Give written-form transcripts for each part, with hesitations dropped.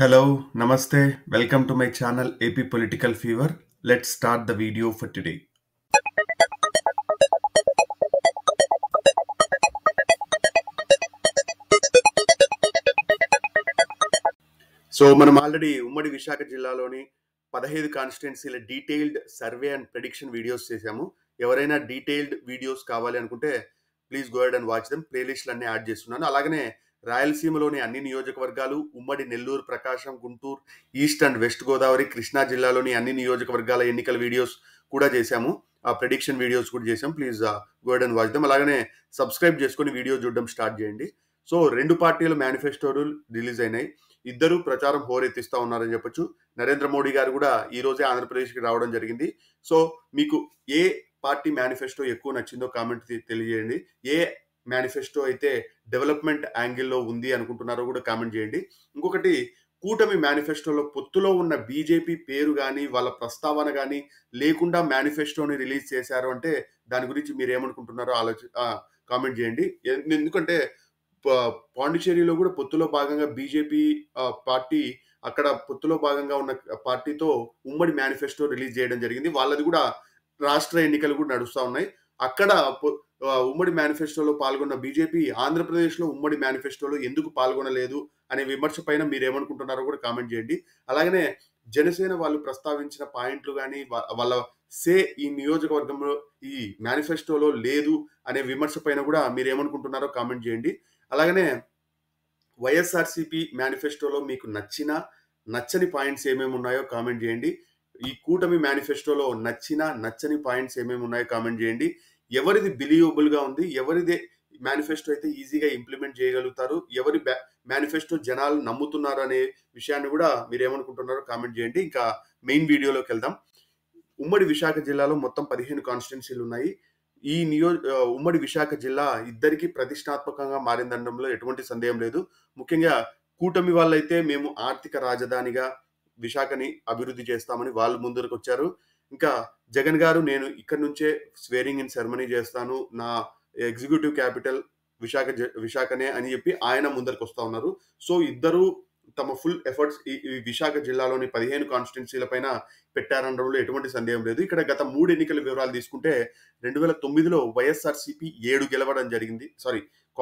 Hello, Namaste. Welcome to my channel AP Political Fever. Let's start the video for today. మనం already ఉమ్మడి విశాఖ జిల్లాలోని 15 కాన్స్టిట్యున్సీల detailed survey and prediction videos చేశాము. ఎవరైనా detailed videos కావాలి అనుకుంటే please go ahead and watch them. ప్లేలిస్ట్లు అన్ని యాడ్ చేస్తున్నాను. అలాగనే రాయలసీమలోని అన్ని నియోజకవర్గాలు, ఉమ్మడి Nellore, Prakasam, Guntur, east and west Godavari, Krishna జిల్లాలోని అన్ని నియోజకవర్గాల ఎన్నికల వీడియోస్ కూడా చేశాము. ఆ ప్రెడిక్షన్ వీడియోస్ కూడా చేశాం. Please go ahead and watch them. అలాగనే సబ్స్క్రైబ్ చేసుకొని వీడియో చూడడం స్టార్ట్ చేయండి. సో రెండు పార్టీల మేనిఫెస్టోలు రిలీజ్ అయినాయి. ఇద్దరు ప్రచారం హోరెత్తిస్తా ఉన్నారని చెప్పొచ్చు. నరేంద్ర మోడీ గారు కూడా ఈ రోజే ఆంధ్రప్రదేశ్కి రావడం జరిగింది. సో మీకు ఏ పార్టీ మేనిఫెస్టో ఎక్కువ నచ్చిందో కామెంట్ తెలియజేయండి. ఏ మేనిఫెస్టో అయితే డెవలప్మెంట్ యాంగిల్లో ఉంది అనుకుంటున్నారో కూడా కామెంట్ చేయండి. ఇంకొకటి, కూటమి మేనిఫెస్టోలో పొత్తులో ఉన్న బీజేపీ పేరు కానీ వాళ్ళ ప్రస్తావన కానీ లేకుండా మేనిఫెస్టోని రిలీజ్ చేశారు అంటే దాని గురించి మీరు ఏమనుకుంటున్నారో కామెంట్ చేయండి. ఎందుకంటే పాండిచేరిలో కూడా పొత్తులో భాగంగా బీజేపీ పార్టీ అక్కడ పొత్తులో భాగంగా ఉన్న పార్టీతో ఉమ్మడి మేనిఫెస్టో రిలీజ్ చేయడం జరిగింది. వాళ్ళది కూడా రాష్ట్ర ఎన్నికలు కూడా నడుస్తూ ఉన్నాయి. అక్కడ ఉమ్మడి మేనిఫెస్టోలో పాల్గొన్న బీజేపీ ఆంధ్రప్రదేశ్లో ఉమ్మడి మేనిఫెస్టోలో ఎందుకు పాల్గొనలేదు అనే విమర్శ పైన మీరు ఏమనుకుంటున్నారో కూడా కామెంట్ చేయండి. అలాగనే జనసేన వాళ్ళు ప్రస్తావించిన పాయింట్లు కానీ వాళ్ళ ఈ నియోజకవర్గంలో ఈ మేనిఫెస్టోలో లేదు అనే విమర్శ పైన కూడా మీరు ఏమనుకుంటున్నారో కామెంట్ చేయండి. అలాగనే వైఎస్ఆర్సీపీ మేనిఫెస్టోలో మీకు నచ్చని పాయింట్స్ ఏమేమి ఉన్నాయో కామెంట్ చేయండి. ఈ కూటమి మేనిఫెస్టోలో నచ్చని పాయింట్స్ ఏమేమి ఉన్నాయో కామెంట్ చేయండి. ఎవరిది బిలీవబుల్గా ఉంది, ఎవరిది మేనిఫెస్టో అయితే ఈజీగా ఇంప్లిమెంట్ చేయగలుగుతారు, ఎవరి మేనిఫెస్టో జనాలు నమ్ముతున్నారు అనే విషయాన్ని కూడా మీరు ఏమనుకుంటున్నారో కామెంట్ చేయండి. ఇంకా మెయిన్ వీడియోలోకి వెళ్దాం. ఉమ్మడి విశాఖ జిల్లాలో మొత్తం 15 కాన్స్టిట్యున్సీలు ఉన్నాయి. ఈ ఉమ్మడి విశాఖ జిల్లా ఇద్దరికి ప్రతిష్టాత్మకంగా మారిందనడంలో ఎటువంటి సందేహం లేదు. ముఖ్యంగా కూటమి వాళ్ళైతే మేము ఆర్థిక రాజధానిగా విశాఖని అభివృద్ధి చేస్తామని వాళ్ళు ముందుకు వచ్చారు. ఇంకా జగన్ గారు నేను ఇక్కడ నుంచే స్వేరింగ్ ఇన్ సెరమనీ చేస్తాను, నా ఎగ్జిక్యూటివ్ క్యాపిటల్ విశాఖనే అని చెప్పి ఆయన ముందరికి వస్తా ఉన్నారు. సో ఇద్దరు తమ ఫుల్ ఎఫర్ట్స్ ఈ విశాఖ జిల్లాలోని 15 కాన్స్టిట్యున్సీల పైన పెట్టారనడంలో ఎటువంటి సందేహం లేదు. ఇక్కడ గత 3 ఎన్నికల వివరాలు తీసుకుంటే 2009లో వైఎస్ఆర్సీపీ 7 గెలవడం జరిగింది.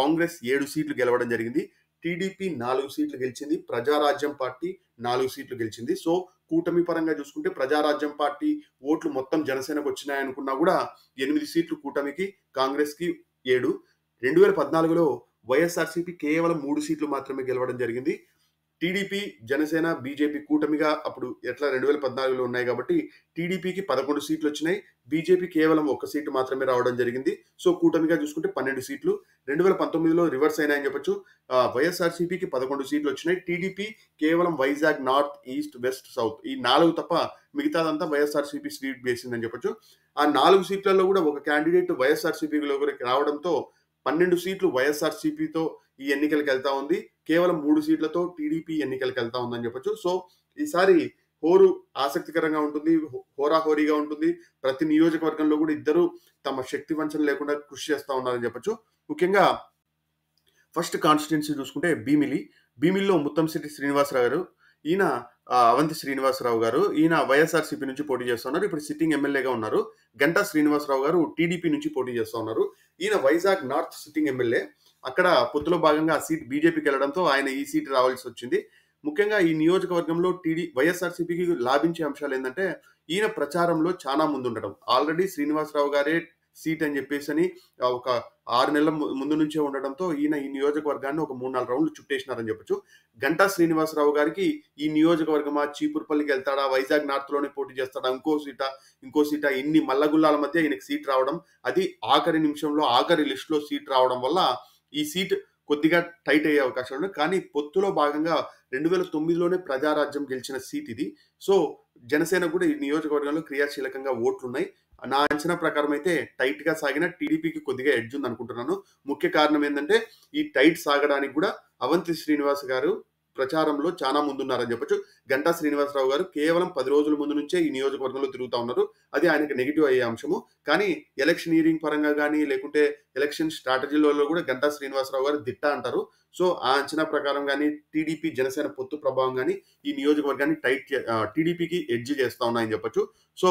కాంగ్రెస్ 7 సీట్లు గెలవడం జరిగింది. టీడీపీ 4 సీట్లు గెలిచింది. ప్రజారాజ్యం పార్టీ 4 సీట్లు గెలిచింది. సో కూటమి పరంగా చూసుకుంటే ప్రజారాజ్యం పార్టీ ఓట్లు మొత్తం జనసేనకు వచ్చినాయనుకున్నా కూడా 8 సీట్లు కూటమికి, కాంగ్రెస్కి 7. 2014లో వైఎస్ఆర్సీపీ కేవలం 3 సీట్లు మాత్రమే గెలవడం జరిగింది. టీడీపీ, జనసేన, బీజేపీ కూటమిగా అప్పుడు ఎట్లా 2014లో ఉన్నాయి కాబట్టి టీడీపీకి 11 సీట్లు వచ్చినాయి, బీజేపీ కేవలం 1 సీటు మాత్రమే రావడం జరిగింది. సో కూటమిగా చూసుకుంటే 12 సీట్లు. 2019లో రివర్స్ అయినాయని చెప్పొచ్చు. వైఎస్ఆర్సీపీకి 11 సీట్లు వచ్చినాయి, టీడీపీ కేవలం Vizag north, east, west, south ఈ 4 తప్ప మిగతాదంతా వైఎస్ఆర్సీపీ స్వీప్ చేసిందని చెప్పొచ్చు. ఆ 4 సీట్లలో కూడా ఒక క్యాండిడేట్ వైఎస్ఆర్సీపీలోకి రావడంతో 12 సీట్లు వైఎస్ఆర్సీపీతో ఈ ఎన్నికలకు వెళ్తా ఉంది, కేవలం 3 సీట్లతో టీడీపీ ఎన్నికలకు వెళ్తా ఉందని చెప్పొచ్చు. సో ఈసారి హోరు ఆసక్తికరంగా ఉంటుంది, హోరాహోరీగా ఉంటుంది. ప్రతి నియోజకవర్గంలో కూడా ఇద్దరు తమ శక్తి వంచన లేకుండా కృషి చేస్తా ఉన్నారని చెప్పొచ్చు. ముఖ్యంగా ఫస్ట్ కాన్స్టిట్యున్సీ చూసుకుంటే భీమిలిలో ముత్తంశెట్టి శ్రీనివాసరావు గారు, ఈయన అవంతి శ్రీనివాసరావు గారు, ఈయన వైఎస్ఆర్సీపీ నుంచి పోటీ చేస్తున్నారు. ఇప్పుడు సిట్టింగ్ ఎమ్మెల్యేగా ఉన్నారు. గంటా శ్రీనివాసరావు గారు టీడీపీ నుంచి పోటీ చేస్తూ ఉన్నారు. ఈయన వైజాగ్ నార్త్ సిట్టింగ్ ఎమ్మెల్యే. అక్కడ పొత్తులో భాగంగా ఆ సీట్ బీజేపీకి వెళ్ళడంతో ఆయన ఈ సీట్ రావాల్సి వచ్చింది. ముఖ్యంగా ఈ నియోజకవర్గంలో వైఎస్ఆర్సీపీకి లాభించే అంశాలు ఏంటంటే ఈయన ప్రచారంలో చాలా ముందు ఉండడం. ఆల్రెడీ శ్రీనివాసరావు గారే సీట్ అని చెప్పేసి ఒక 6 నెలల ముందు నుంచే ఉండడంతో ఈయన ఈ నియోజకవర్గాన్ని ఒక 3-4 రౌండ్లు చుట్టేసినారని చెప్పొచ్చు. గంటా శ్రీనివాసరావు గారికి ఈ నియోజకవర్గమా, చీపురుపల్లికి వెళ్తాడా, వైజాగ్ నార్త్ లోనే పోటీ చేస్తాడా, ఇంకో సీటా ఇన్ని మల్లగుల్లాల మధ్య ఈయనకి సీట్ రావడం, అది ఆఖరి నిమిషంలో ఆఖరి లిస్ట్ లో సీట్ రావడం వల్ల ఈ సీట్ కొద్దిగా టైట్ అయ్యే అవకాశాలు ఉన్నాయి. కానీ పొత్తులో భాగంగా 2009లోనే ప్రజారాజ్యం గెలిచిన సీట్ ఇది. సో జనసేన కూడా ఈ నియోజకవర్గంలో క్రియాశీలకంగా ఓట్లున్నాయి. నా అంచనా ప్రకారం అయితే టైట్ గా సాగిన టీడీపీకి కొద్దిగా ఎడ్జ్ ఉంది అనుకుంటున్నాను. ముఖ్య కారణం ఏంటంటే ఈ టైట్ సాగడానికి కూడా అవంతి శ్రీనివాస్ గారు ప్రచారంలో చాలా ముందున్నారని చెప్పొచ్చు. గంటా శ్రీనివాసరావు గారు కేవలం 10 రోజుల ముందు నుంచే ఈ నియోజకవర్గంలో తిరుగుతా ఉన్నారు. అది ఆయనకి నెగెటివ్ అయ్యే అంశము. కానీ ఎలక్షనీరింగ్ పరంగా గానీ, లేకుంటే ఎలక్షన్ స్ట్రాటజీలలో కూడా గంటా శ్రీనివాసరావు గారు దిట్ట అంటారు. సో, ఆ అంచనా ప్రకారం గానీ, టీడీపీ, జనసేన పొత్తు ప్రభావం గానీ, ఈ నియోజకవర్గాన్ని టీడీపీకి ఎడ్జ్ చేస్తా ఉన్నాయని చెప్పొచ్చు. సో,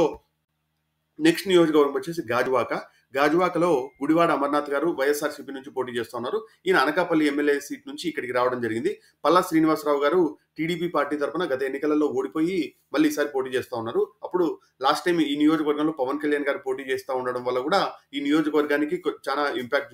నెక్స్ట్ నియోజకవర్గం వచ్చేసి గాజువాక. గాజువాకలో గుడివాడ అమర్నాథ్ గారు వైఎస్ఆర్‌సీపీ నుంచి పోటీ చేస్తున్నారు. ఈయన అనకాపల్లి ఎమ్మెల్యే సీట్ నుంచి ఇక్కడికి రావడం జరిగింది. పల్లా శ్రీనివాసరావు గారు టీడీపీ పార్టీ తరపున గత ఎన్నికలలో ఓడిపోయి మళ్ళీ ఈసారి పోటీ చేస్తా ఉన్నారు. అప్పుడు లాస్ట్ టైమ్ ఈ నియోజకవర్గంలో పవన్ కళ్యాణ్ గారు పోటీ చేస్తా ఉండడం వల్ల కూడా ఈ నియోజకవర్గానికి చాలా ఇంపాక్ట్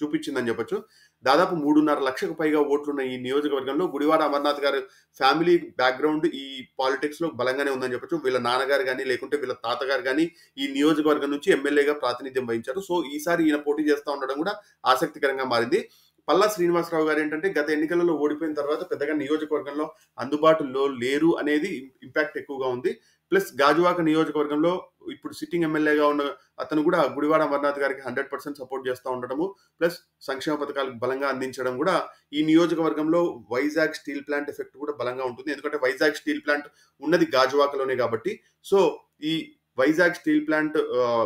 చూపించిందని చెప్పొచ్చు. దాదాపు 3.5 లక్షలకు పైగా ఓట్లున్న ఈ నియోజకవర్గంలో గుడివాడ అమర్నాథ్ గారు ఫ్యామిలీ బ్యాక్‌గ్రౌండ్ ఈ పాలిటిక్స్‌లో బలంగానే ఉందని చెప్పొచ్చు. వీళ్ళ నాన్నగారు గాని, లేకుంటే వీళ్ళ తాతగారు గాని ఈ నియోజకవర్గం నుంచి ఎమ్మెల్యేగా ప్రాతినిధ్యం వహించారు. సో, ఈసారి ఈయన పోటీ చేస్తా ఉండడం కూడా ఆసక్తికరంగా మారింది. పల్లా శ్రీనివాసరావు గారు ఏంటంటే గత ఎన్నికలలో ఓడిపోయిన తర్వాత పెద్దగా నియోజకవర్గంలో అందుబాటులో లేరు అనేది ఇంపాక్ట్ ఎక్కువగా ఉంది. ప్లస్ గాజువాక నియోజకవర్గంలో ఇప్పుడు సిట్టింగ్ ఎమ్మెల్యేగా ఉన్న అతను కూడా గుడివాడ అమర్నాథ్ గారికి 100% సపోర్ట్ చేస్తా ఉండడము, ప్లస్ సంక్షేమ పథకాలు బలంగా అందించడం కూడా ఈ నియోజకవర్గంలో వైజాగ్ స్టీల్ ప్లాంట్ ఎఫెక్ట్ కూడా బలంగా ఉంటుంది. ఎందుకంటే వైజాగ్ స్టీల్ ప్లాంట్ ఉన్నది గాజువాకలోనే కాబట్టి. సో, ఈ వైజాగ్ స్టీల్ ప్లాంట్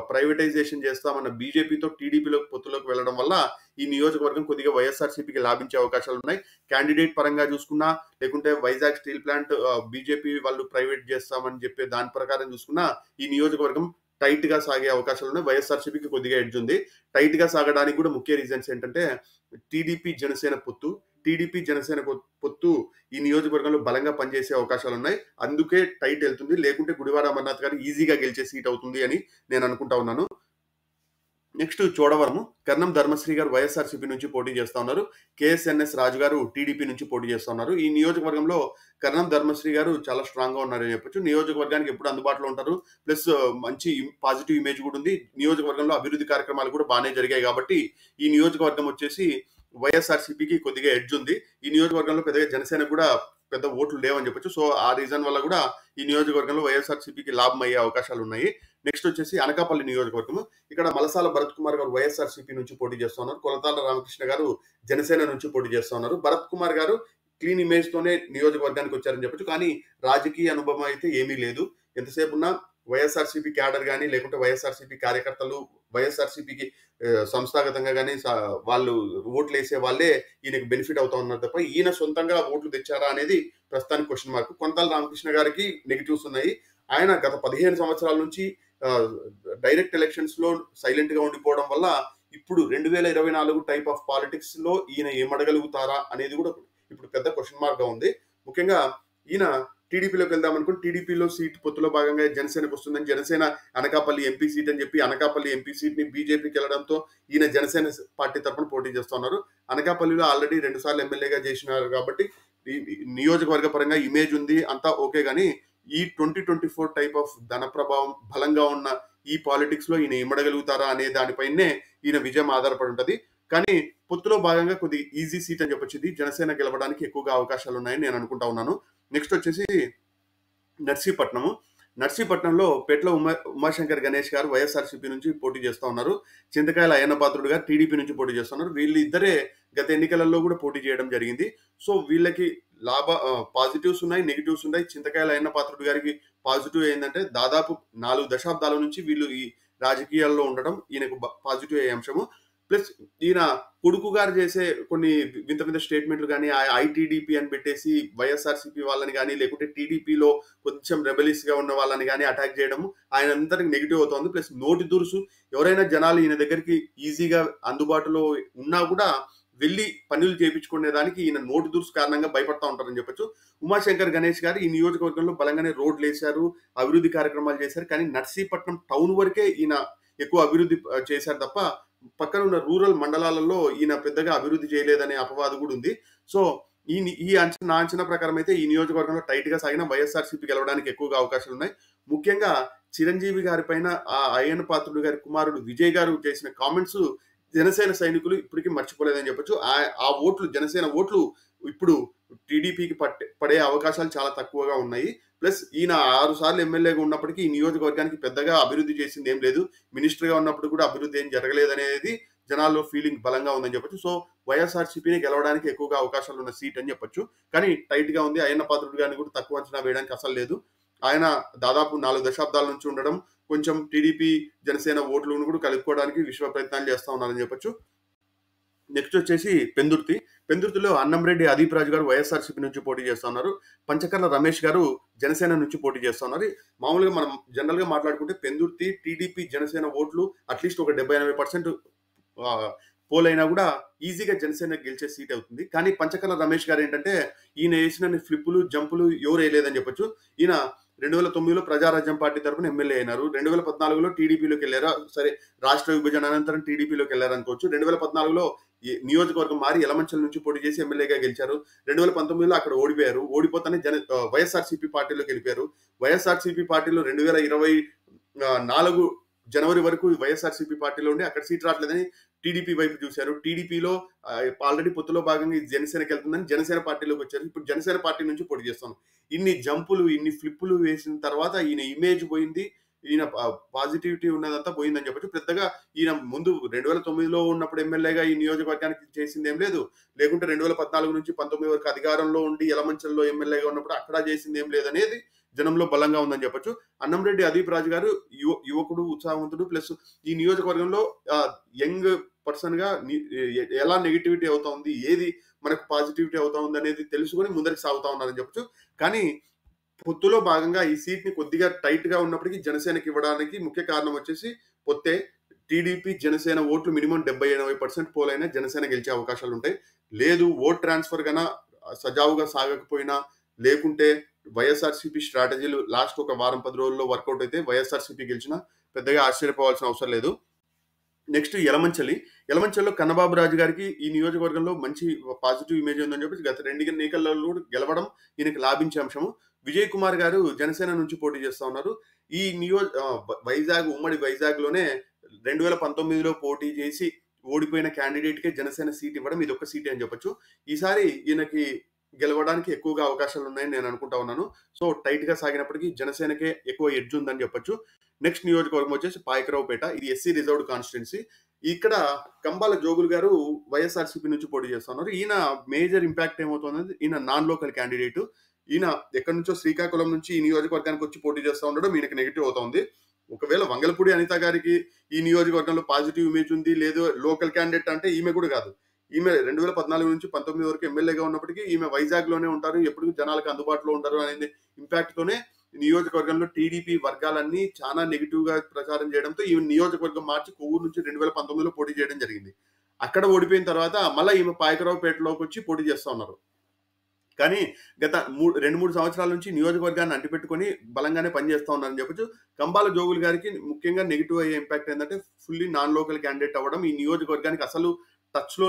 ప్రైవేటైజేషన్ చేస్తామన్న బీజేపీతో టీడీపీలోకి పొత్తులోకి వెళ్ళడం వల్ల ఈ నియోజకవర్గం కొద్దిగా వైఎస్ఆర్‌సీపీకి లాభించే అవకాశాలు ఉన్నాయి. క్యాండిడేట్ పరంగా చూసుకున్నా, లేకుంటే వైజాగ్ స్టీల్ ప్లాంట్ బీజేపీ వాళ్ళు ప్రైవేట్ చేస్తామని చెప్పే దాని ప్రకారం చూసుకున్నా ఈ నియోజకవర్గం టైట్ గా సాగే అవకాశాలు ఉన్నాయి. వైఎస్ఆర్‌సీపీకి కొద్దిగా ఎడ్జ్ ఉంది. టైట్ గా సాగడానికి కూడా ముఖ్య రీజన్స్ ఏంటంటే టీడీపీ జనసేన పొత్తు. టీడీపీ జనసేన పొత్తు ఈ నియోజకవర్గంలో బలంగా పనిచేసే అవకాశాలు ఉన్నాయి. అందుకే టైట్ వెళ్తుంది. లేకుంటే గుడివాడ అమర్నాథ్ గారు ఈజీగా గెలిచే సీట్ అవుతుంది అని నేను అనుకుంటా ఉన్నాను. నెక్స్ట్ చోడవరము. కర్ణం ధర్మశ్రీ గారు వైఎస్ఆర్‌సీపీ నుంచి పోటీ చేస్తా ఉన్నారు. కేఎస్ఎన్ఎస్ రాజు గారు టీడీపీ నుంచి పోటీ చేస్తా ఉన్నారు. ఈ నియోజకవర్గంలో కర్ణం ధర్మశ్రీ గారు చాలా స్ట్రాంగ్ గా ఉన్నారని చెప్పొచ్చు. నియోజకవర్గానికి ఎప్పుడు అందుబాటులో ఉంటారు. ప్లస్ మంచి పాజిటివ్ ఇమేజ్ కూడా ఉంది. నియోజకవర్గంలో అభివృద్ధి కార్యక్రమాలు కూడా బాగానే జరిగాయి కాబట్టి ఈ నియోజకవర్గం వచ్చేసి వైఎస్ఆర్‌సీపీకి కొద్దిగా ఎడ్జ్ ఉంది. ఈ నియోజకవర్గంలో పెద్దగా జనసేనకు కూడా పెద్ద ఓట్లు లేవని చెప్పొచ్చు. సో, ఆ రీజన్ వల్ల కూడా ఈ నియోజకవర్గంలో వైఎస్ఆర్‌సీపీకి లాభం అయ్యే అవకాశాలు ఉన్నాయి. నెక్స్ట్ వచ్చేసి అనకాపల్లి నియోజకవర్గం. ఇక్కడ మలసాల భరత్ కుమార్ గారు వైఎస్ఆర్‌సీపీ నుంచి పోటీ చేస్తున్నారు. కొలతాల రామకృష్ణ గారు జనసేన నుంచి పోటీ చేస్తున్నారు. భరత్ కుమార్ గారు క్లీన్ ఇమేజ్ తోనే నియోజకవర్గానికి వచ్చారని చెప్పొచ్చు. కానీ రాజకీయ అనుభవం అయితే ఏమీ లేదు. ఎంతసేపు ఉన్నా వైఎస్ఆర్‌సీపీ క్యాడర్ గానీ, లేకుంటే వైఎస్ఆర్‌సీపీ కార్యకర్తలు, వైఎస్ఆర్‌సీపీకి సంస్థాగతంగా గానీ వాళ్ళు ఓట్లు వేసే వాళ్ళే ఈయనకి బెనిఫిట్ అవుతా ఉన్నారు తప్ప ఈయన సొంతంగా ఓట్లు తెచ్చారా అనేది ప్రస్తుతానికి క్వశ్చన్ మార్క్. కొనతాల రామకృష్ణ గారికి నెగిటివ్స్ ఉన్నాయి. ఆయన గత 15 సంవత్సరాల నుంచి డైరెక్ట్ ఎలక్షన్స్ లో సైలెంట్ గా ఉండిపోవడం వల్ల ఇప్పుడు 2024 టైప్ ఆఫ్ పాలిటిక్స్ లో ఈయన ఏమడగలుగుతారా అనేది కూడా ఇప్పుడు పెద్ద క్వశ్చన్ మార్క్ గా ఉంది. ముఖ్యంగా ఈయన టీడీపీలోకి వెళ్దాం అనుకుని టీడీపీలో సీట్ పొత్తులో భాగంగా జనసేనకు వస్తుందని జనసేన అనకాపల్లి ఎంపీ సీట్ అని చెప్పి అనకాపల్లి ఎంపీ సీట్ ని బీజేపీకి వెళ్ళడంతో ఈయన జనసేన పార్టీ తరఫున పోటీ చేస్తున్నారు. అనకాపల్లిలో ఆల్రెడీ 2 సార్లు ఎమ్మెల్యేగా చేసినారు కాబట్టి నియోజకవర్గ పరంగా ఇమేజ్ ఉంది, అంతా ఓకే. గానీ ఈ 2024 టైప్ ఆఫ్ ధన ప్రభావం బలంగా ఉన్న ఈ పాలిటిక్స్ లో ఈయన ఇమ్మడగలుగుతారా అనే దానిపైనే ఈయన విజయం ఆధారపడి ఉంటది. కానీ పొత్తులో భాగంగా కొద్ది ఈజీ సీట్ అని చెప్పొచ్చు. ఇది జనసేన గెలవడానికి ఎక్కువగా అవకాశాలు ఉన్నాయని నేను అనుకుంటా ఉన్నాను. నెక్స్ట్ వచ్చేసి నర్సీపట్నము. నర్సీపట్నంలో పెట్ల ఉమాశంకర్ గణేష్ గారు వైఎస్ఆర్‌సీపీ నుంచి పోటీ చేస్తా ఉన్నారు. చింతకాయల అయ్యన్న పాత్రుడు గారు టీడీపీ నుంచి పోటీ చేస్తున్నారు. వీళ్ళిద్దరే గత ఎన్నికలలో కూడా పోటీ చేయడం జరిగింది. సో, వీళ్ళకి పాజిటివ్స్ ఉన్నాయి, నెగిటివ్స్ ఉన్నాయి. చింతకాయల అయ్యన్న పాత్రుడు గారికి పాజిటివ్ ఏంటంటే దాదాపు 4 దశాబ్దాల నుంచి వీళ్ళు ఈ రాజకీయాల్లో ఉండడం ఈయనకు పాజిటివ్ అయ్యే అంశము. ప్లస్ ఈయన కొడుకు గారు చేసే కొన్ని వింత వింత స్టేట్మెంట్లు కానీ, ఐటీడీపీ అని పెట్టేసి వైఎస్ఆర్‌సీపీ వాళ్ళని కానీ, లేకుంటే టీడీపీలో కొంచెం రెబెలియస్ గా ఉన్న వాళ్ళని కానీ అటాక్ చేయడం ఆయన అందరికి నెగిటివ్ అవుతుంది. ప్లస్ నోటి దురుసు. ఎవరైనా జనాలు ఈయన దగ్గరికి ఈజీగా అందుబాటులో ఉన్నా కూడా వెళ్ళి పనులు చేయించుకునే దానికి ఈయన నోటి దురుసు కారణంగా భయపడతా ఉంటారని చెప్పొచ్చు. ఉమాశంకర్ గణేష్ గారు ఈ నియోజకవర్గంలో బలంగానే రోడ్లు వేశారు, అభివృద్ధి కార్యక్రమాలు చేశారు. కానీ నర్సీపట్నం టౌన్ వరకే ఈయన ఎక్కువ అభివృద్ధి చేశారు తప్ప పక్కన ఉన్న రూరల్ మండలాలలో ఈయన పెద్దగా అభివృద్ధి చేయలేదనే అపవాదు కూడా ఉంది. సో, నా అంచనా ప్రకారం అయితే ఈ నియోజకవర్గంలో టైట్ గా సాగిన వైఎస్ఆర్‌సీపీ గెలవడానికి ఎక్కువగా అవకాశాలు ఉన్నాయి. ముఖ్యంగా చిరంజీవి గారి పైన ఆ అయ్యన్న పాత్రుడు గారి కుమారుడు విజయ్ గారు చేసిన కామెంట్స్ జనసేన సైనికులు ఇప్పటికీ మర్చిపోలేదని చెప్పొచ్చు. ఆ ఓట్లు, జనసేన ఓట్లు ఇప్పుడు టీడీపీకి పడే అవకాశాలు చాలా తక్కువగా ఉన్నాయి. ప్లస్ ఈయన 6 సార్లు ఎమ్మెల్యేగా ఉన్నప్పటికీ ఈ నియోజకవర్గానికి పెద్దగా అభివృద్ధి చేసింది ఏం లేదు. మినిస్టర్ గా ఉన్నప్పుడు కూడా అభివృద్ధి ఏం జరగలేదనేది జనాల్లో ఫీలింగ్ బలంగా ఉందని చెప్పొచ్చు. సో, వైఎస్ఆర్సీపీని గెలవడానికి ఎక్కువగా అవకాశాలు ఉన్న సీట్ అని చెప్పొచ్చు. కానీ టైట్‌గా ఉంది. అయ్యన్న పాత్రుడు గారిని కూడా తక్కువ అంచనా వేయడానికి అసలు లేదు. ఆయన దాదాపు 4 దశాబ్దాల నుంచి ఉండడం, కొంచెం టీడీపీ, జనసేన ఓట్లను కూడా కలుపుకోవడానికి విశ్వ ప్రయత్నాలు చేస్తా ఉన్నారని చెప్పొచ్చు. నెక్స్ట్ వచ్చేసి పెందుర్తి. పెందుర్తిలో అన్నంరెడ్డి అదీప్ రాజు గారు వైఎస్ఆర్సీపీ నుంచి పోటీ చేస్తా ఉన్నారు. పంచకర్ల రమేష్ గారు జనసేన నుంచి పోటీ చేస్తా ఉన్నారు. మామూలుగా మనం జనరల్‌గా మాట్లాడుకుంటే పెందుర్తి, టీడీపీ, జనసేన ఓట్లు అట్‌లీస్ట్ ఒక 70-80% పోల్ అయినా కూడా ఈజీగా జనసేన గెలిచే సీట్ అవుతుంది. కానీ పంచకర్ల రమేష్ గారు ఏంటంటే ఈయన వేసిన ఫ్లిప్పులు, జంపులు ఎవరు వేయలేదని చెప్పొచ్చు. ఈయన 2009లో ప్రజారాజ్యం పార్టీ తరపున ఎమ్మెల్యే అయినారు. 2014లో టీడీపీలోకి వెళ్ళారు. సరే, రాష్ట్ర విభజన అనంతరం టీడీపీలోకి వెళ్ళారు అనుకోవచ్చు. 2014లో ఈ నియోజకవర్గం మారి యలమంచిల నుంచి పోటీ చేసి ఎమ్మెల్యేగా గెలిచారు. 2019లో అక్కడ ఓడిపోయారు. ఓడిపోతానే వైఎస్ఆర్సీపీ పార్టీలోకి వెళ్ళిపోయారు. వైఎస్ఆర్సీపీ పార్టీలో 2024 జనవరి వరకు వైఎస్ఆర్సీపీ పార్టీలో ఉండి అక్కడ సీట్ రావట్లేదని టీడీపీ వైపు చూశారు. టీడీపీలో ఆల్రెడీ పొత్తులో భాగంగా ఇది జనసేనకి వెళ్తుందని జనసేన పార్టీలోకి వచ్చారు. ఇప్పుడు జనసేన పార్టీ నుంచి పోటీ చేస్తాను. ఇన్ని జంపులు, ఇన్ని ఫ్లిప్పులు వేసిన తర్వాత ఈయన ఇమేజ్ పోయింది. ఈయన పాజిటివిటీ ఉన్నదంతా పోయిందని చెప్పొచ్చు. పెద్దగా ఈయన ముందు 2009లో ఉన్నప్పుడు ఎమ్మెల్యేగా ఈ నియోజకవర్గానికి చేసింది ఏం లేదు. లేకుంటే 2014 నుంచి 19 వరకు అధికారంలో ఉండి యలమంచల్లో ఎమ్మెల్యేగా ఉన్నప్పుడు అక్కడ చేసింది ఏం లేదనేది జనంలో బలంగా ఉందని చెప్పొచ్చు. అన్నంరెడ్డి అదీప్ రాజు గారు యువకుడు, ఉత్సాహవంతుడు, ప్లస్ ఈ నియోజకవర్గంలో యంగ్ పర్సన్ గా ఎలా నెగిటివిటీ అవుతా ఉంది, ఏది మనకు పాజిటివిటీ అవుతా ఉంది అనేది తెలుసుకొని ముందరికి సాగుతా ఉన్నారని చెప్పొచ్చు. కానీ పొత్తులో భాగంగా ఈ సీట్ ని కొద్దిగా టైట్ గా ఉన్నప్పటికీ జనసేనకి ఇవ్వడానికి ముఖ్య కారణం వచ్చేసి పొత్తే. టీడీపీ, జనసేన ఓట్లు మినిమం 70-80% పోలైనా జనసేన గెలిచే అవకాశాలు ఉంటాయి. లేదు ఓట్ ట్రాన్స్ఫర్ గన సజావుగా సాగకపోయినా, లేకుంటే వైఎస్ఆర్సీపీ స్ట్రాటజీలు లాస్ట్ ఒక వారం 10 రోజుల్లో వర్కౌట్ అయితే వైఎస్ఆర్సీపీ గెలిచినా పెద్దగా ఆశ్చర్యపోవాల్సిన అవసరం లేదు. నెక్స్ట్ యలమంచల్లో కన్నబాబు రాజు గారికి ఈ నియోజకవర్గంలో మంచి పాజిటివ్ ఇమేజ్ ఉందని చెప్పి గత 2 ఎన్నికల్లో కూడా గెలవడం ఈయనకి లాభించే అంశము. విజయ్ కుమార్ గారు జనసేన నుంచి పోటీ చేస్తా ఉన్నారు. ఈ ఉమ్మడి వైజాగ్ లోనే 2019లో పోటీ చేసి ఓడిపోయిన క్యాండిడేట్ కే జనసేన సీట్ ఇవ్వడం ఇది ఒక సీటే అని చెప్పొచ్చు. ఈసారి ఈయనకి గెలవడానికి ఎక్కువగా అవకాశాలు ఉన్నాయని నేను అనుకుంటా ఉన్నాను. సో టైట్ గా సాగినప్పటికీ జనసేనకే ఎక్కువ ఎడ్జ్ ఉందని చెప్పొచ్చు. నెక్స్ట్ నియోజకవర్గం వచ్చేసి పాయకరావుపేట. ఇది ఎస్సీ రిజర్వ్డ్ కాన్స్టిట్యున్సీ. ఇక్కడ కంబాల జోగులు గారు వైఎస్ఆర్సీపీ నుంచి పోటీ చేస్తున్నారు. ఈయన మేజర్ ఇంపాక్ట్ ఏమవుతుంది, ఈయన నాన్ లోకల్ క్యాండిడేట్. ఈయన ఎక్కడి నుంచో శ్రీకాకుళం నుంచి ఈ నియోజకవర్గానికి వచ్చి పోటీ చేస్తూ ఉండడం ఈయనకి నెగిటివ్ అవుతుంది. ఒకవేళ వంగలపూడి అనిత గారికి ఈ నియోజకవర్గంలో పాజిటివ్ ఇమేజ్ ఉంది, లేదు లోకల్ క్యాండిడేట్ అంటే ఈమె కూడా కాదు. ఈమె 2014 నుంచి 19 వరకు ఎమ్మెల్యేగా ఉన్నప్పటికీ ఈమె వైజాగ్ లోనే ఉంటారు, ఎప్పుడు జనాలకు అందుబాటులో ఉంటారు అనేది ఇంపాక్ట్ తోనే నియోజకవర్గంలో టీడీపీ వర్గాలన్నీ చాలా నెగిటివ్ గా ప్రచారం చేయడంతో ఈ నియోజకవర్గం మార్చి కొవ్వూరు నుంచి 2019లో పోటీ చేయడం జరిగింది. అక్కడ ఓడిపోయిన తర్వాత మళ్ళీ ఈమె పాయకరావుపేటలోకి వచ్చి పోటీ చేస్తా ఉన్నారు. కానీ గత 2-3 సంవత్సరాల నుంచి నియోజకవర్గాన్ని అంటిపెట్టుకొని బలంగానే పనిచేస్తా ఉన్నారని చెప్పొచ్చు. కంబాల జోగులు గారికి ముఖ్యంగా నెగిటివ్ అయ్యే ఇంపాక్ట్ ఏంటంటే ఫుల్లీ నాన్ లోకల్ క్యాండిడేట్ అవ్వడం, ఈ నియోజకవర్గానికి అసలు టచ్ లో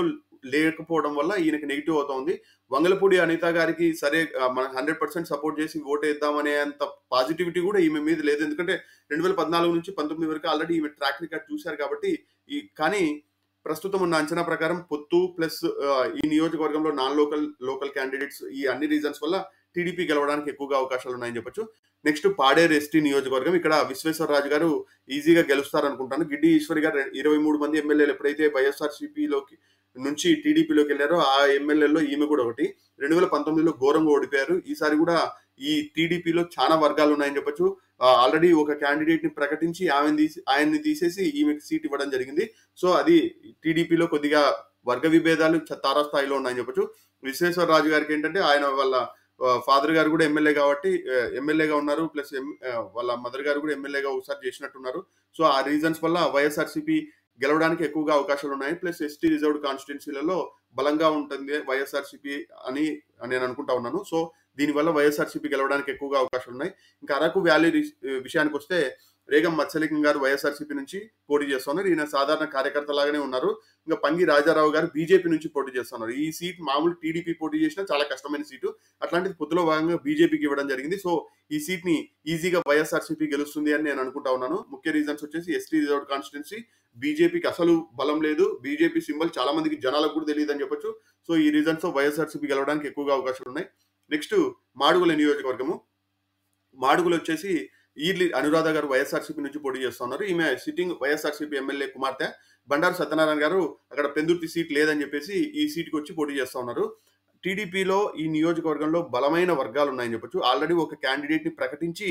లేకపోవడం వల్ల ఈయనకి నెగిటివ్ అవుతోంది. వంగలపూడి అనిత గారికి సరే మనం 100% సపోర్ట్ చేసి ఓటు వేద్దామనే అంత పాజిటివిటీ కూడా ఈమె మీద లేదు. ఎందుకంటే 2014 నుంచి 19 వరకు ఆల్రెడీ ఈమె ట్రాక్ రికార్డ్ చూశారు కాబట్టి. కానీ ప్రస్తుతం ఉన్న అంచనా ప్రకారం పొత్తు ప్లస్ ఈ నియోజకవర్గంలో నాన్ లోకల్ క్యాండిడేట్స్ ఈ అన్ని రీజన్స్ వల్ల టీడీపీ గెలవడానికి ఎక్కువగా అవకాశాలు ఉన్నాయని చెప్పొచ్చు. నెక్స్ట్ పాడేరు ఎస్టీ నియోజకవర్గం. ఇక్కడ విశ్వేశ్వరరాజు గారు ఈజీగా గెలుస్తారనుకుంటాను. గిడ్డి ఈశ్వరి గారు 23 మంది ఎమ్మెల్యేలు ఎప్పుడైతే వైఎస్ఆర్సీపీలోకి నుంచి టీడీపీలోకి వెళ్ళారో ఆ ఎమ్మెల్యేలో ఈమె కూడా ఒకటి. 2019లో ఘోరంగా ఓడిపోయారు. ఈసారి కూడా ఈ టీడీపీలో చాలా వర్గాలు ఉన్నాయని చెప్పొచ్చు. ఆల్రెడీ ఒక క్యాండిడేట్ ని ప్రకటించి ఆయన్ని తీసేసి ఈమెకి సీట్ ఇవ్వడం జరిగింది. సో అది టీడీపీలో కొద్దిగా వర్గ విభేదాలు తారాస్థాయిలో ఉన్నాయని చెప్పొచ్చు. విశ్వేశ్వరరాజు గారికి ఏంటంటే ఆయన వాళ్ళ ఫాదర్ గారు కూడా ఎమ్మెల్యే కాబట్టి ఎమ్మెల్యేగా ఉన్నారు, ప్లస్ వాళ్ళ మదర్ గారు కూడా ఎమ్మెల్యేగా ఒకసారి చేసినట్టున్నారు. సో ఆ రీజన్స్ వల్ల వైఎస్ఆర్సీపీ గెలవడానికి ఎక్కువగా అవకాశాలు ఉన్నాయి. ప్లస్ ఎస్టీ రిజర్వ్డ్ కాన్స్టిట్యున్సీలలో బలంగా ఉంటుంది వైఎస్ఆర్సీపీ అని నేను అనుకుంటా ఉన్నాను. సో దీనివల్ల వైఎస్ఆర్సీపీ గెలవడానికి ఎక్కువగా అవకాశాలు ఉన్నాయి. ఇంకా అరకు వ్యాలీ విషయానికి వస్తే రేగం మత్స్యలింగం గారు వైఎస్ఆర్సీపీ నుంచి పోటీ చేస్తున్నారు. ఈయన సాధారణ కార్యకర్త లాగానే ఉన్నారు. ఇంకా పంగి రాజారావు గారు బీజేపీ నుంచి పోటీ చేస్తున్నారు. ఈ సీట్ మామూలు టీడీపీ పోటీ చేసినా చాలా కష్టమైన సీటు, అట్లాంటిది పొత్తులో భాగంగా బీజేపీకి ఇవ్వడం జరిగింది. సో ఈ సీట్ ని ఈజీగా వైఎస్ఆర్సీపీ గెలుస్తుంది అని నేను అనుకుంటా ఉన్నాను. ముఖ్య రీజన్స్ వచ్చేసి ఎస్టీ రిజర్వ్డ్ కాన్స్టిట్యున్సీ, బీజేపీకి అసలు బలం లేదు, బీజేపీ సింబల్ చాలా మందికి జనాలకు కూడా తెలియదు అని చెప్పొచ్చు. సో ఈ రీజన్స్ తో వైఎస్ఆర్సీపీ గెలవడానికి ఎక్కువగా అవకాశాలు ఉన్నాయి. నెక్స్ట్ మాడుగుల నియోజకవర్గము. మాడుగులు వచ్చేసి ఈర్లి అనురాధ గారు వైఎస్ఆర్సీపీ నుంచి పోటీ చేస్తా ఉన్నారు. ఈమె సిట్టింగ్ వైఎస్ఆర్సీపీ ఎమ్మెల్యే కుమార్తె. బండారు సత్యనారాయణ గారు అక్కడ పెందుర్తి సీట్ లేదని చెప్పేసి ఈ సీట్కి వచ్చి పోటీ చేస్తా ఉన్నారు. టీడీపీలో ఈ నియోజకవర్గంలో బలమైన వర్గాలు ఉన్నాయని చెప్పొచ్చు. ఆల్రెడీ ఒక క్యాండిడేట్ ని ప్రకటించి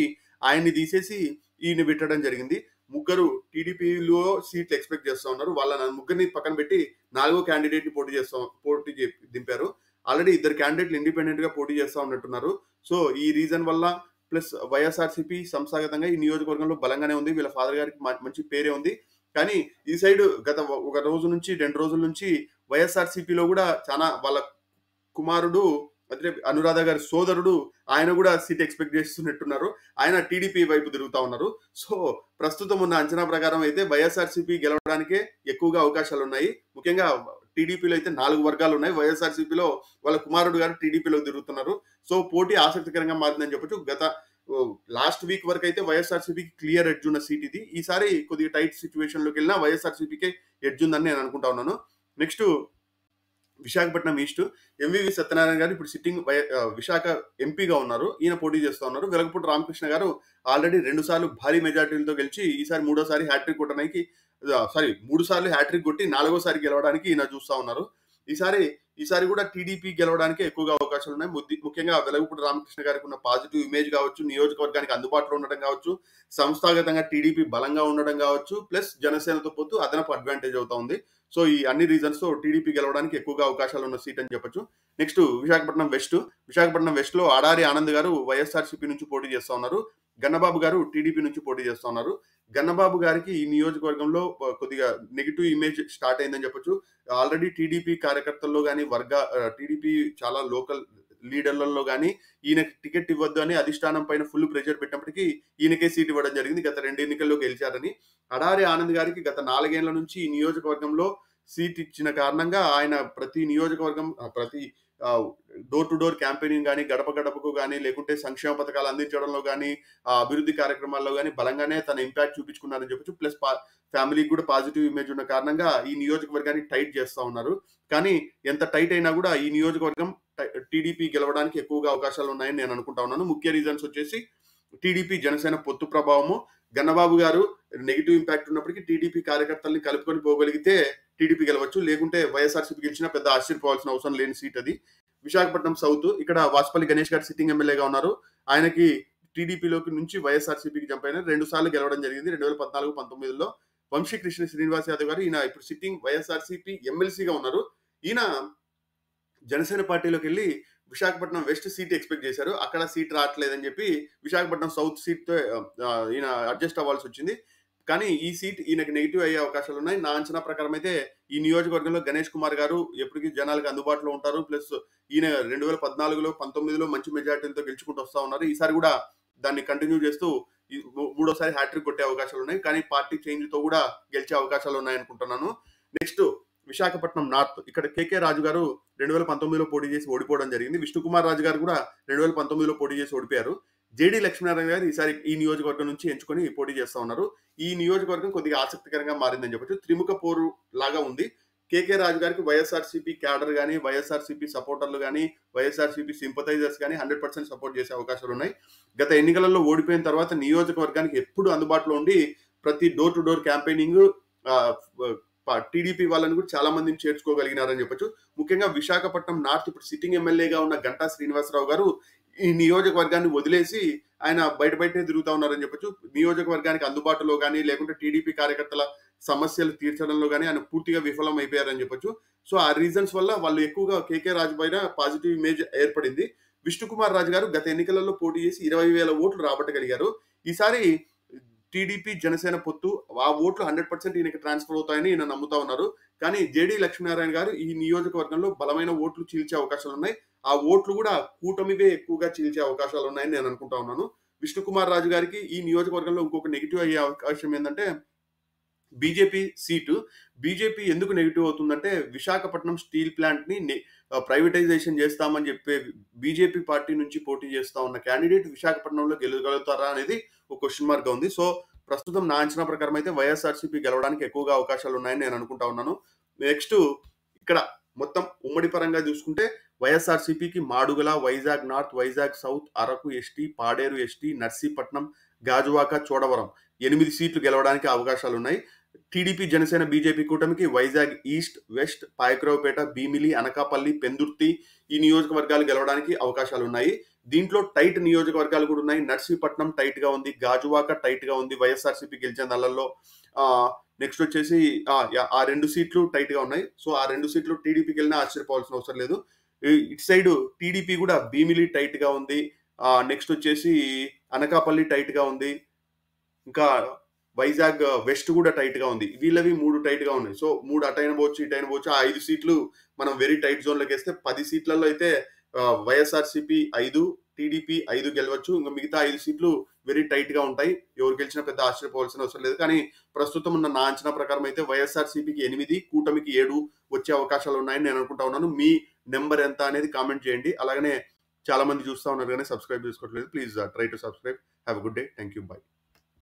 ఆయన్ని తీసేసి ఈయన పెట్టడం జరిగింది. ముగ్గురు టీడీపీలో సీట్లు ఎక్స్పెక్ట్ చేస్తా ఉన్నారు. వాళ్ళ ముగ్గురిని పక్కన పెట్టి 4వ క్యాండిడేట్ ని దింపారు. ఆల్రెడీ ఇద్దరు క్యాండిడేట్లు ఇండిపెండెంట్ గా పోటీ చేస్తా ఉన్నట్టున్నారు. సో ఈ రీజన్ వల్ల ప్లస్ వైఎస్ఆర్సీపీ సంస్థాగతంగా ఈ నియోజకవర్గంలో బలంగానే ఉంది. వీళ్ళ ఫాదర్ గారికి మంచి పేరే ఉంది. కానీ ఈ సైడ్ గత ఒక రోజు నుంచి 2 రోజుల నుంచి వైఎస్ఆర్సీపీలో కూడా చాలా వాళ్ళ కుమారుడు అంటే అనురాధ గారి సోదరుడు ఆయన కూడా సీట్ ఎక్స్పెక్ట్ చేస్తున్నట్టున్నారు. ఆయన టీడీపీ వైపు తిరుగుతా ఉన్నారు. సో ప్రస్తుతం ఉన్న అంచనా ప్రకారం అయితే వైఎస్ఆర్సీపీ గెలవడానికే ఎక్కువగా అవకాశాలు ఉన్నాయి. ముఖ్యంగా టీడీపీలో అయితే 4 వర్గాలు ఉన్నాయి. వైఎస్ఆర్సీపీలో వాళ్ళ కుమారుడు గారు టీడీపీలో తిరుగుతున్నారు. సో పోటీ ఆసక్తికరంగా మారిందని చెప్పొచ్చు. గత లాస్ట్ వీక్ వరకు అయితే వైఎస్ఆర్సీపీకి క్లియర్ ఎడ్జ్ ఉన్న సీట్ ఇది. ఈసారి కొద్దిగా టైట్ సిచ్యువేషన్ లోకి వెళ్ళినా వైఎస్ఆర్సీపీకే ఎడ్జ్ ఉందని నేను అనుకుంటా ఉన్నాను. Next Visakhapatnam east MVV Satyanarayana గారు ఇప్పుడు సిట్టింగ్ విశాఖ ఎంపీగా ఉన్నారు. ఈయన పోటీ చేస్తూ ఉన్నారు. వెలగపూడి రామకృష్ణ గారు ఆల్రెడీ 2 సార్లు భారీ మెజార్టీలతో గెలిచి ఈసారి 3వ హ్యాట్రిక్ కొట్టడానికి 3 సార్లు హ్యాట్రిక్ కొట్టి 4వసారి గెలవడానికి ఈయన చూస్తా ఉన్నారు. ఈసారి కూడా టీడీపీ గెలవడానికి ఎక్కువగా అవకాశాలు ఉన్నాయి. ముఖ్యంగా వెలగపూడి రామకృష్ణ గారికి ఉన్న పాజిటివ్ ఇమేజ్ కావచ్చు, నియోజకవర్గానికి అందుబాటులో ఉండడం కావచ్చు, సంస్థాగతంగా టీడీపీ బలంగా ఉండడం కావచ్చు, ప్లస్ జనసేనతో పోతూ అదనపు అడ్వాంటేజ్ అవుతా ఉంది. సో ఈ అన్ని రీజన్స్ తో టీడీపీ గెలవడానికి ఎక్కువగా అవకాశాలు ఉన్న సీట్ అని చెప్పొచ్చు. నెక్స్ట్ విశాఖపట్నం వెస్ట్ లో ఆడారి ఆనంద్ గారు వైఎస్ఆర్సీపీ నుంచి పోటీ చేస్తా ఉన్నారు. గన్నబాబు గారు టీడీపీ నుంచి పోటీ చేస్తా ఉన్నారు. గన్నబాబు గారికి ఈ నియోజకవర్గంలో కొద్దిగా నెగిటివ్ ఇమేజ్ స్టార్ట్ అయిందని చెప్పొచ్చు. ఆల్రెడీ టీడీపీ కార్యకర్తల్లో కానీ టీడీపీ చాలా లోకల్ లీడర్లలో కానీ ఈయనకి టికెట్ ఇవ్వద్దు అని అధిష్టానం పైన ఫుల్ ప్రెషర్ పెట్టినప్పటికీ ఈయనకే సీట్ ఇవ్వడం జరిగింది. గత 2 ఎన్నికల్లో గెలిచారని. అడారి ఆనంద్ గారికి గత 4 ఏళ్ల నుంచి ఈ నియోజకవర్గంలో సీట్ ఇచ్చిన కారణంగా ఆయన ప్రతి నియోజకవర్గం ప్రతి డోర్ టు డోర్ క్యాంపెయినింగ్ కానీ, గడప గడపకు కానీ, లేకుంటే సంక్షేమ పథకాలు అందించడంలో కానీ, అభివృద్ధి కార్యక్రమాల్లో కానీ బలంగానే తన ఇంపాక్ట్ చూపించుకున్నారని చెప్పొచ్చు. ప్లస్ ఫ్యామిలీకి కూడా పాజిటివ్ ఇమేజ్ ఉన్న కారణంగా ఈ నియోజకవర్గాన్ని టైట్ చేస్తా ఉన్నారు. కానీ ఎంత టైట్ అయినా కూడా ఈ నియోజకవర్గం టీడీపీ గెలవడానికి ఎక్కువగా అవకాశాలు ఉన్నాయని నేను అనుకుంటా ఉన్నాను. ముఖ్య రీజన్స్ వచ్చేసి టీడీపీ జనసేన పొత్తు ప్రభావము, గన్నబాబు గారు నెగిటివ్ ఇంపాక్ట్ ఉన్నప్పటికీ టీడీపీ కార్యకర్తల్ని కలుపుకొని పోగలిగితే టీడీపీ గెలవచ్చు. లేకుంటే వైఎస్ఆర్సీపీ గెలిచినా పెద్ద ఆశ్చర్యపోవాల్సిన అవసరం లేని సీట్ అది. విశాఖపట్నం సౌత్ ఇక్కడ వాసుపల్లి గణేష్ గారు సిట్టింగ్ ఎమ్మెల్యేగా ఉన్నారు. ఆయనకి టీడీపీలోకి నుంచి వైఎస్ఆర్సీపీకి జంప్ అయిన 2 సార్లు గెలవడం జరిగింది 2014, 19లో. వంశీకృష్ణ శ్రీనివాస్ యాదవ్ గారు ఈయన ఇప్పుడు సిట్టింగ్ వైఎస్ఆర్సీపీ ఎమ్మెల్సీగా ఉన్నారు. ఈయన జనసేన పార్టీలోకి వెళ్ళి విశాఖపట్నం వెస్ట్ సీట్ ఎక్స్పెక్ట్ చేశారు. అక్కడ సీట్ రావట్లేదని చెప్పి విశాఖపట్నం సౌత్ సీట్తో ఈయన అడ్జస్ట్ అవ్వాల్సి వచ్చింది. కానీ ఈ సీట్ ఈయనకి నెగిటివ్ అయ్యే అవకాశాలు ఉన్నాయి. నా అంచనా ప్రకారం అయితే ఈ నియోజకవర్గంలో గణేష్ కుమార్ గారు ఎప్పటికీ జనాలకు అందుబాటులో ఉంటారు. ప్లస్ ఈయన 2014లో, 19లో మంచి మెజార్టీలతో గెలుచుకుంటూ వస్తా ఉన్నారు. ఈసారి కూడా దాన్ని కంటిన్యూ చేస్తూ 3వసారి హ్యాట్రిక్ కొట్టే అవకాశాలు ఉన్నాయి. కానీ పార్టీ చేంజ్ తో కూడా గెలిచే అవకాశాలు ఉన్నాయనుకుంటున్నాను. నెక్స్ట్ విశాఖపట్నం నార్త్ ఇక్కడ కేకే రాజు గారు 2019లో పోటీ చేసి ఓడిపోవడం జరిగింది. విష్ణుకుమార్ రాజు గారు కూడా 2019లో పోటీ చేసి ఓడిపోయారు. జేడీ లక్ష్మీనారాయణ గారు ఈసారి ఈ నియోజకవర్గం నుంచి ఎంచుకొని పోటీ చేస్తా ఉన్నారు. ఈ నియోజకవర్గం కొద్దిగా ఆసక్తికరంగా మారిందని చెప్పొచ్చు. త్రిముఖ పోరు లాగా ఉంది. కేకే రాజు గారికి వైఎస్ఆర్సీపీ క్యాడర్ కానీ, వైఎస్ఆర్సీపీ సపోర్టర్లు కానీ, వైఎస్ఆర్సీపీ సింపథైజర్స్ కానీ 100% సపోర్ట్ చేసే అవకాశాలు ఉన్నాయి. గత ఎన్నికలలో ఓడిపోయిన తర్వాత నియోజకవర్గానికి ఎప్పుడు అందుబాటులో ఉండి ప్రతి door to door campaigning TDP వాళ్ళని కూడా చాలా మందిని చేర్చుకోగలిగినారని చెప్పొచ్చు. ముఖ్యంగా విశాఖపట్నం నార్త్ ఇప్పుడు సిట్టింగ్ ఎమ్మెల్యేగా ఉన్న గంటా శ్రీనివాసరావు గారు ఈ నియోజకవర్గాన్ని వదిలేసి ఆయన బయటే తిరుగుతా ఉన్నారని చెప్పొచ్చు. నియోజకవర్గానికి అందుబాటులో కానీ, లేకుంటే టీడీపీ కార్యకర్తల సమస్యలు తీర్చడంలో కానీ ఆయన పూర్తిగా విఫలం అయిపోయారని చెప్పొచ్చు. సో ఆ రీజన్స్ వల్ల వాళ్ళు ఎక్కువగా కేకే రాజు పైన పాజిటివ్ ఇమేజ్ ఏర్పడింది. విష్ణుకుమార్ రాజు గారు గత ఎన్నికలలో పోటీ చేసి 20,000 ఓట్లు రాబట్టగలిగారు. ఈసారి టీడీపీ జనసేన పొత్తు ఆ ఓట్లు 100% ఈయనకి ట్రాన్స్ఫర్ అవుతాయని ఈయన నమ్ముతా ఉన్నారు. కానీ జేడీ లక్ష్మీనారాయణ గారు ఈ నియోజకవర్గంలో బలమైన ఓట్లు చీల్చే అవకాశాలు ఉన్నాయి. ఆ ఓట్లు కూడా కూటమివే ఎక్కువగా చీల్చే అవకాశాలు ఉన్నాయని నేను అనుకుంటా ఉన్నాను. విష్ణుకుమార్ రాజు గారికి ఈ నియోజకవర్గంలో ఇంకొక నెగిటివ్ అయ్యే అవకాశం ఏంటంటే బీజేపీ సీటు. బీజేపీ ఎందుకు నెగిటివ్ అవుతుందంటే విశాఖపట్నం స్టీల్ ప్లాంట్ ని ప్రైవేటైజేషన్ చేస్తామని చెప్పే బీజేపీ పార్టీ నుంచి పోటీ చేస్తా ఉన్న క్యాండిడేట్ విశాఖపట్నంలో గెలవగలుగుతారా అనేది ఒక క్వశ్చన్ మార్క్ గా ఉంది. సో ప్రస్తుతం నా అంచనా ప్రకారం అయితే వైఎస్ఆర్సీపీ గెలవడానికి ఎక్కువగా అవకాశాలు ఉన్నాయని నేను అనుకుంటా ఉన్నాను. నెక్స్ట్ ఇక్కడ మొత్తం ఉమ్మడి పరంగా చూసుకుంటే వైఎస్ఆర్సీపీకి Madugula, Vizag north, Vizag south, Araku ST, Paderu ST, Narsipatnam, Gajuwaka, Chodavaram 8 సీట్లు గెలవడానికి అవకాశాలున్నాయి. టీడీపీ, జనసేన, బీజేపీ కూటమికి వైజాగ్ ఈస్ట్, వెస్ట్, పాయకరావుపేట, భీమిలి, అనకాపల్లి, పెందుర్తి ఈ నియోజకవర్గాలు గెలవడానికి అవకాశాలున్నాయి. దీంట్లో టైట్ నియోజకవర్గాలు కూడా ఉన్నాయి. నర్సీపట్నం టైట్ గా ఉంది, గాజువాక టైట్ గా ఉంది. వైఎస్ఆర్సీపీ గెలిచిన దానిలో నెక్స్ట్ వచ్చేసి ఆ 2 సీట్లు టైట్ గా ఉన్నాయి. సో ఆ 2 సీట్లు టీడీపీకి వెళ్ళినా ఆశ్చర్యపోవాల్సిన అవసరం లేదు. ఇటు సైడ్ టీడీపీ కూడా భీమిలి టైట్ గా ఉంది. నెక్స్ట్ వచ్చేసి అనకాపల్లి టైట్ గా ఉంది. ఇంకా వైజాగ్ వెస్ట్ కూడా టైట్ గా ఉంది. వీళ్ళవి 3 టైట్ గా ఉన్నాయి. సో 3 అటైన పోవచ్చు, ఇటైన పోవచ్చు. ఆ 5 సీట్లు మనం వెరీ టైట్ జోన్ లోకి వేస్తే 10 సీట్లలో అయితే వైఎస్ఆర్సీపీ 5, టీడీపీ 5 గెలవచ్చు. ఇంకా మిగతా 5 సీట్లు వెరీ టైట్ గా ఉంటాయి. ఎవరు గెలిచినా పెద్ద ఆశ్చర్యపోవాల్సిన అవసరం లేదు. కానీ ప్రస్తుతం ఉన్న నా అంచనా ప్రకారం అయితే వైఎస్ఆర్సీపీకి 8, కూటమికి 7 వచ్చే అవకాశాలు ఉన్నాయని నేను అనుకుంటా ఉన్నాను. మీ నెంబర్ ఎంత అనేది కామెంట్ చేయండి. అలాగనే చాలా మంది చూస్తా ఉన్నారు కానీ సబ్స్క్రైబ్ చేసుకోవట్లేదు. Please try to subscribe. Have a good day. Thank you. By.